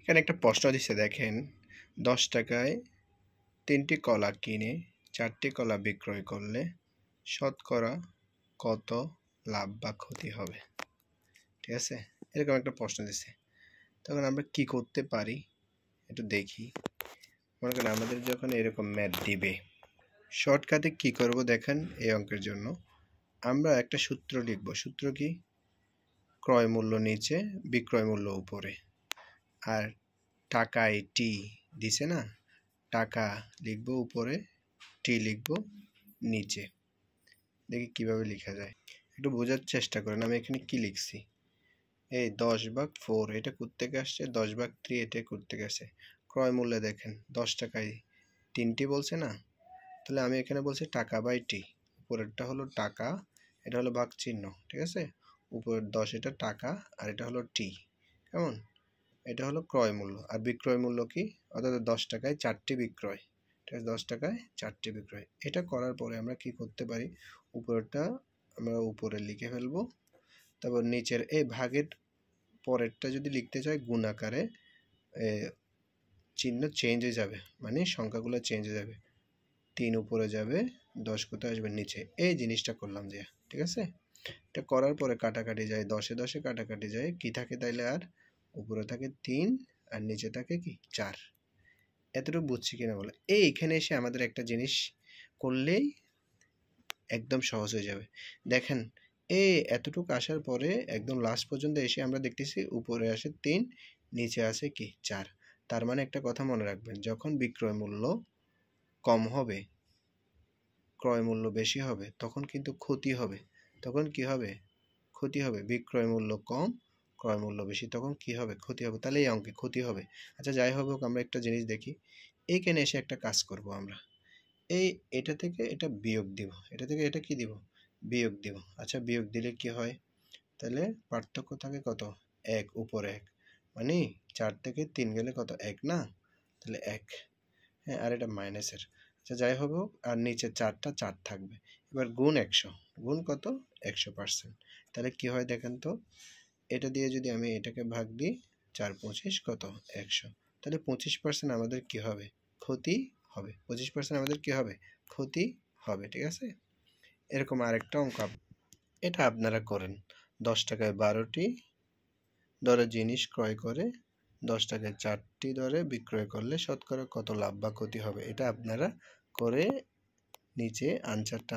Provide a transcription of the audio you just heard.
এখানে একটা প্রশ্ন দিচ্ছে দেখেন, 10 টাকায় 3টি কলা কিনে 4টি কলা বিক্রয় করলে শতকরা কত লাভ বা ক্ষতি হবে? ঠিক আছে, এরকম একটা প্রশ্ন দিচ্ছে। তখন আমরা কি করতে পারি একটু দেখি। মনে করেন আমাদের যখন এরকম ম্যাথ দিবে, শর্টকাটে কি করব দেখেন। এই অঙ্কের জন্য আমরা একটা সূত্র লিখব। সূত্র কি? ক্রয় মূল্য নিচে, বিক্রয় মূল্য উপরে। আর টাকায় টি দিছে না, টাকা লিখবো উপরে, টি লিখবো নিচে। দেখি কিভাবে লেখা যায়, একটু বোঝার চেষ্টা করেন। আমি এখানে কি লিখছি, এই 10/4 এটা কোত্থেকে আসছে, 10/3 এটা কোত্থেকে আসছে। ক্রয় মূল্যে দেখেন 10 টাকায় 3টি বলছে না, তাহলে আমি এখানে বলছি টাকা বাই টি। উপরেরটা হলো টাকা, এটা হলো ভাগ চিহ্ন, ঠিক আছে। উপরের 10 এটা টাকা আর এটা হলো টি, কেমন? এটা হলো ক্রয় মূল্য। আর বিক্রয় মূল্য কি? অর্থাৎ 10 টাকায় 4টি বিক্রয়, ঠিক আছে, 10 টাকায় 4টি বিক্রয়। এটা করার পরে আমরা কি করতে পারি, উপরেরটা আমরা উপরে লিখে ফেলবো। তারপর নিচের এই ভাগের পরেরটা যদি লিখতে চাই গুণ আকারে, চিহ্ন চেঞ্জ হয়ে যাবে, মানে সংখ্যাগুলো চেঞ্জ হয়ে যাবে। 3 উপরে যাবে, 10 কোথায় আসবে? নিচে। এই জিনিসটা করলাম যে, ঠিক আছে। এটা করার পরে কাটাকাটি যায়, 10-এ 10-এ কাটাকাটি যায়, কি থাকে তাইলে? আর উপরে থাকে 3 আর নিচে থাকে কি 4। এতটুকু বুঝছি কিনা বলে। এইখানে এসে আমাদের একটা জিনিস করলেই একদম সহজ হয়ে যাবে। দেখেন, এই এতটুকু আসার পরে একদম লাস্ট পর্যন্ত এসে আমরা দেখতেছি উপরে আসে 3, নিচে আসে কি 4। তার মানে একটা কথা মনে রাখবেন, যখন বিক্রয় মূল্য কম হবে, ক্রয় মূল্য বেশি হবে, তখন কিন্তু ক্ষতি হবে। তখন কি হবে? ক্ষতি হবে। বিক্রয় মূল্য কম, ক্রয় মূল্য বেশি, তখন কি হবে? ক্ষতি হবে। তাহলে এই অঙ্কে ক্ষতি হবে। আচ্ছা যাই হোক, আমরা একটা জিনিস দেখি। এইখানে এসে একটা কাজ করব আমরা। এটা থেকে এটা বিয়োগ দিব, এটা থেকে এটা কি দিব? বিয়োগ দিব। আচ্ছা বিয়োগ দিলে কি হয়? তাহলে পার্থক্য থাকে কত? 1, উপরে 1, মানে 4 থেকে 3 গেলে কত? 1 না? তাহলে 1। হ্যাঁ, আর এটা মাইনাসের। আচ্ছা যাই হোক, আর নিচে 4টা 4 থাকবে। এবার গুণ 100, গুণ কত? 100%। তাহলে কি হয় দেখেন তো, এটা দিয়ে যদি আমি এটাকে ভাগ দিই, 4 25 কত? 100। তাহলে 25% আমাদের কি হবে? ক্ষতি হবে। 25% আমাদের কি হবে? ক্ষতি হবে, ঠিক আছে। এরকম আরেকটা অঙ্ক এটা আপনারা করেন। 10 টাকায় 12টি দরে জিনিস ক্রয় করে 10 টাকায় 4টি দরে বিক্রয় করলে শতকরা কত লাভ বা ক্ষতি হবে? এটা আপনারা করে নিচে আনসারটা